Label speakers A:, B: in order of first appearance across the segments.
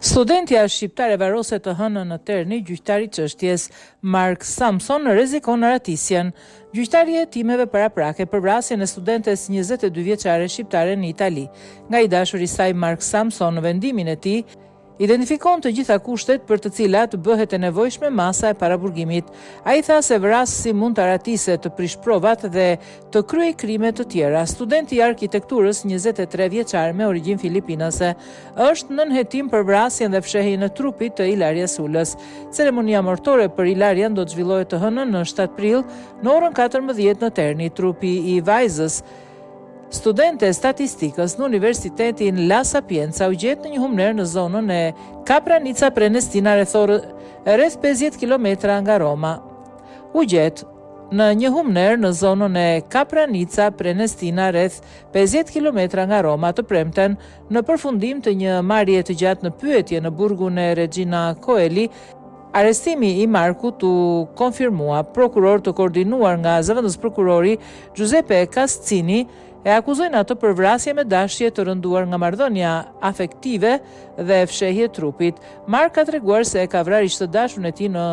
A: Studentja shqiptare varose të hënën në Terni, gjyqtari çështjes Mark Samson rrezikon ratisjen. Gjyqtari e hetimeve paraprake për vrasjen e studentes 22 vjeçare shqiptare në Itali. Nga i dashuri i saj Mark Samson në vendimin e tij identifikon të gjitha kushtet për të cilat bëhet e nevojshme masa e paraburgimit. Ai tha se vrasësi mund të ratisë të prish provat dhe të kryej krime të tjera. Studenti i arkitekturës 23 vjeçar me origjinë filipinase është nën hetim për vrasjen dhe fshehjen e trupit të Ilarias Ulës. Ceremonia mortore për Ilarian do të zhvillohet të hënën në 7 prill në orën 14 në Terni. Trupi i vajzës, studente statistikës në Universitetin La Sapienza u gjet në një humner në zonën e Capranica Prenestina rreth 50 km nga Roma. U gjet në një humner në zonën e Capranica Prenestina rreth 50 km nga Roma të premten në përfundim të një marrje të gjatë në pyetje në burgun e Regina Coeli. Arestimi i Markut u konfirmua. Prokuror të koordinuar nga zëvendës prokurori Giuseppe Cascini e akuzojnë ato për vrasje me dashje të rënduar nga marrëdhënia afektive dhe fshehje trupit. Mark ka treguar se e ka vrarë ish të dashun e tij në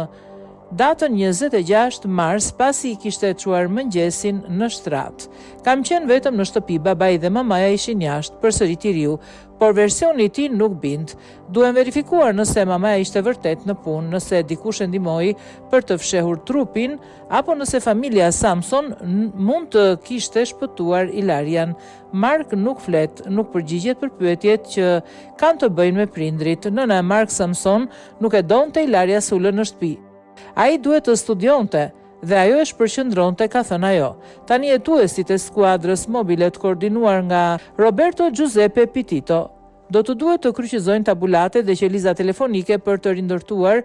A: datën 26 mars pasi i kishte çuar mëngjesin në shtrat. Kam qenë vetëm në shtëpi, babai dhe mamaja ishin jashtë, përsëriti riu, por versioni i tij nuk bind. Duhem verifikuar nëse mamaja ishte vërtet në punë, nëse dikush e ndihmoi për të fshehur trupin, apo nëse familja Samson mund të kishte shpëtuar Ilarian. Mark nuk flet, nuk përgjigjet për pyetjet që kanë të bëjnë me prindrit. Nëna e Mark Samson nuk e donte Ilarias Ulën në shtëpi. Ai duhet të studionte dhe ajo e shpërqendronte, ka thënë ajo. Tani hetuesit e skuadrës mobile të koordinuar nga Roberto Giuseppe Pitito do të duhet të kryqëzojnë tabulate dhe qeliza telefonike për të rindërtuar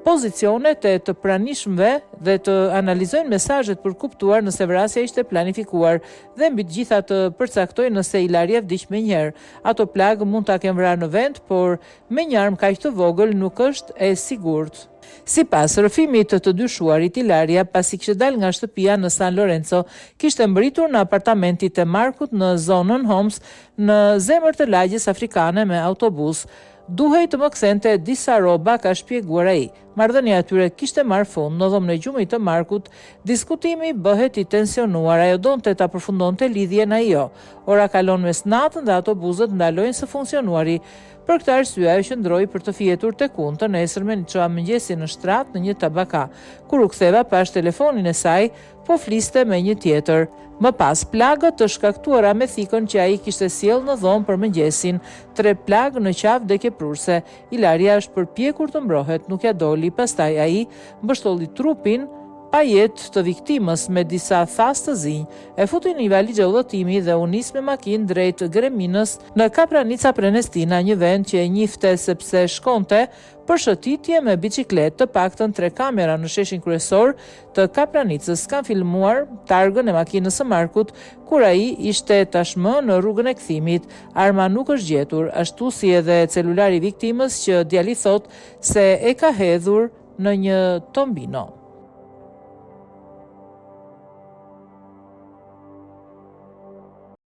A: pozicionet e të pranishmëve dhe të analizojnë mesazhet për kuptuar nëse vrasja ishte planifikuar dhe mbi të gjitha të përcaktojnë nëse Ilaria vdiq menjëherë. Ato plagë mund ta kenë vrarë në vend, por me një armë kaq të vogël nuk është e sigurt. Sipas rrëfimit të dyshuarit, Ilaria, pasi kishte dalë nga shtëpia në San Lorenzo, kishte mbërritur në apartamentit e Markut në zonën Homs, në zemër të lagjes afrikane me autobus. Duhej të më kthente disa rroba, ka shpjeguar ai. Marrëdhënia e tyre kishte marrë fund në dhomën e gjumit të Markut. Diskutimi bëhet i tensionuar. Ajo donte ta përfundonte lidhjen ai jo. Ora kalon mes natën dhe autobusët ndalojnë së funksionuari. Për këtë arsye ajo qëndroi për të fjetur tek unë të nesërmen, çova mëngjesi në shtrat në një tabaka. Kur u ktheva pash telefonin e saj, po fliste me një tjetër. Më pas, plagët të shkaktuara me thikën që ai kishte sjellë në dhomë për mëngjesin, 3 plagë në qafë dhe keprurse. Ilaria është përpjekur të mbrohet, nuk ja doli. Pastaj ai mbështolli trupin pa jetë të viktimës me disa thas të zinj, e futi në një valigje udhëtimi dhe u nis me makinë drejt Greminës në Capranica Prenestina, një vend që e njihte sepse shkonte për shëtitje me biçikletë. Të paktën 3 kamera në sheshin kryesor të Capranicës kanë filmuar targën e makinës së Markut kur ai ishte tashmë në rrugën e kthimit. Arma nuk është gjetur, ashtu si edhe celulari i viktimës që djali thot se e ka hedhur në një tombino.